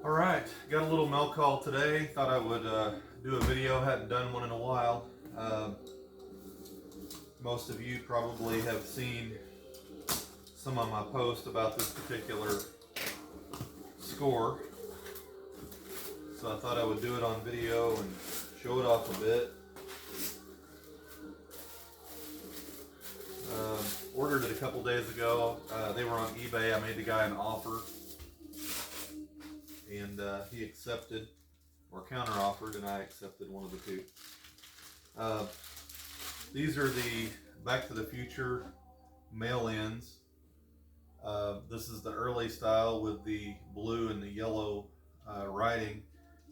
All right, got a little mail call today. Thought I would do a video. Hadn't done one in a while. Uh, Most of you probably have seen some of my posts about this particular score, so I thought I would do it on video and show it off a bit. Ordered it a couple days ago. They were on eBay. I made the guy an offer, and he accepted or counter offered, and I accepted one of the two. Uh, These are the Back to the Future mail-ins. This is the early style with the blue and the yellow writing.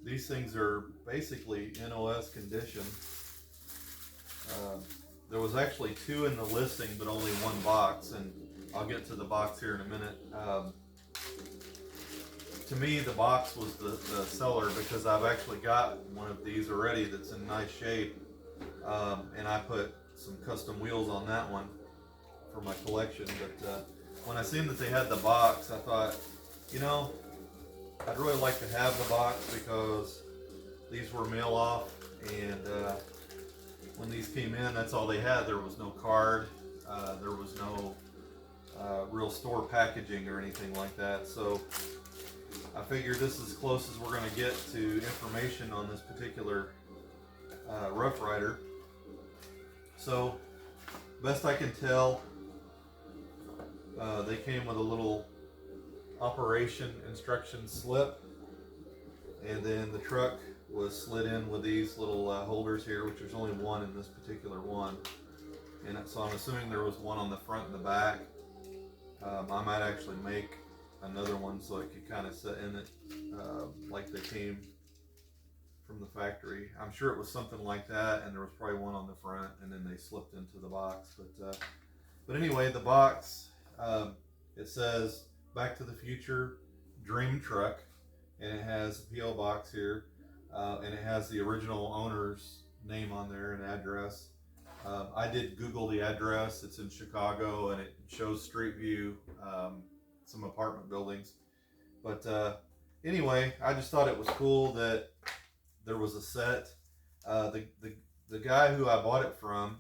These things are basically NOS condition. There was actually two in the listing, but only one box, and I'll get to the box here in a minute. To me, the box was the seller because I've actually got one of these already that's in nice shape, and I put some custom wheels on that one for my collection. But when I seen that they had the box, I thought, you know, I'd really like to have the box because these were mail off, and when these came in, that's all they had. There was no card, there was no real store packaging or anything like that. So I figured this is as close as we're going to get to information on this particular Rough Rider. So best I can tell, they came with a little operation instruction slip, and then the truck was slid in with these little holders here, which there's only one in this particular one, and so I'm assuming there was one on the front and the back. I might actually make another one so it could kind of sit in it like they came from the factory. I'm sure it was something like that, and there was probably one on the front, and then they slipped into the box. But anyway, the box, it says Back to the Future Dream Truck, and it has a PO box here, and it has the original owner's name on there and address. I did Google the address. It's in Chicago, and it shows Street View, some apartment buildings. But anyway, I just thought it was cool that there was a set. The guy who I bought it from,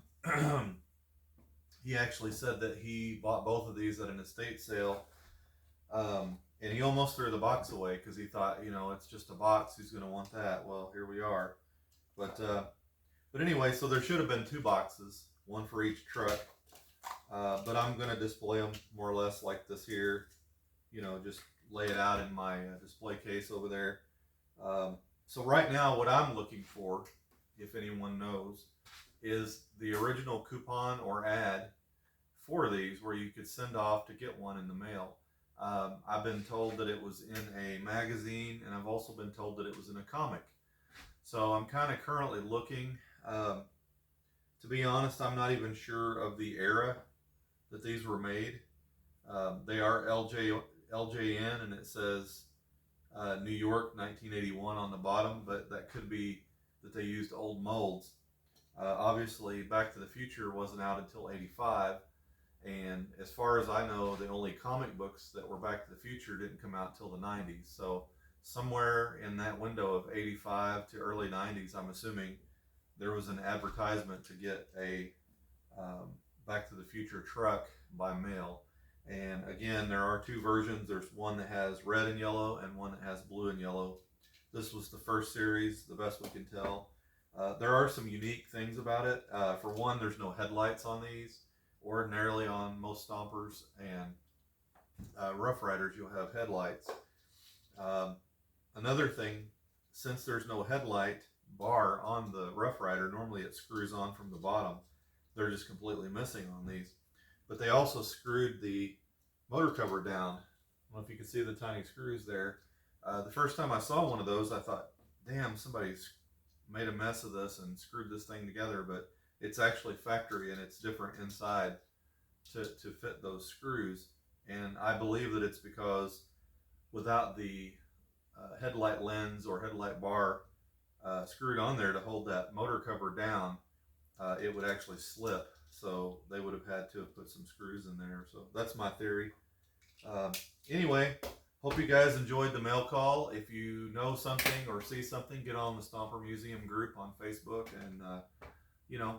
he actually said that he bought both of these at an estate sale, and he almost threw the box away because he thought, you know, it's just a box. Who's going to want that? Well, here we are. But anyway, so there should have been two boxes, one for each truck. But I'm going to display them more or less like this here. You know, just lay it out in my display case over there. So right now, what I'm looking for, if anyone knows, is the original coupon or ad for these where you could send off to get one in the mail. I've been told that it was in a magazine, and I've also been told that it was in a comic. So I'm kind of currently looking. To be honest, I'm not even sure of the era that these were made. They are LJN, and it says New York 1981 on the bottom, but that could be that they used old molds. Obviously, Back to the Future wasn't out until '85, and as far as I know, the only comic books that were Back to the Future didn't come out till the '90s. So somewhere in that window of '85 to early '90s, I'm assuming there was an advertisement to get a Back to the Future truck by mail. And again, there are two versions. There's one that has red and yellow and one that has blue and yellow. This was the first series, the best we can tell. There are some unique things about it. For one, there's no headlights on these. Ordinarily on most Stompers and Rough Riders, you'll have headlights. Another thing, since there's no headlight bar on the Rough Rider, normally it screws on from the bottom. They're just completely missing on these. But they also screwed the motor cover down. I don't know if you can see the tiny screws there. The first time I saw one of those, I thought, damn, somebody's made a mess of this and screwed this thing together. But it's actually factory, and it's different inside to fit those screws. And I believe that it's because without the headlight lens or headlight bar screwed on there to hold that motor cover down, it would actually slip. So they would have had to have put some screws in there. So that's my theory. Anyway, Hope you guys enjoyed the mail call. If you know something or see something, get on the Stomper Museum group on Facebook and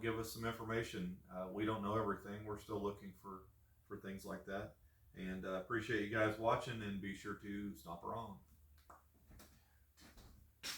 give us some information. We don't know everything. We're still looking for things like that. And appreciate you guys watching, and be sure to Stomper on.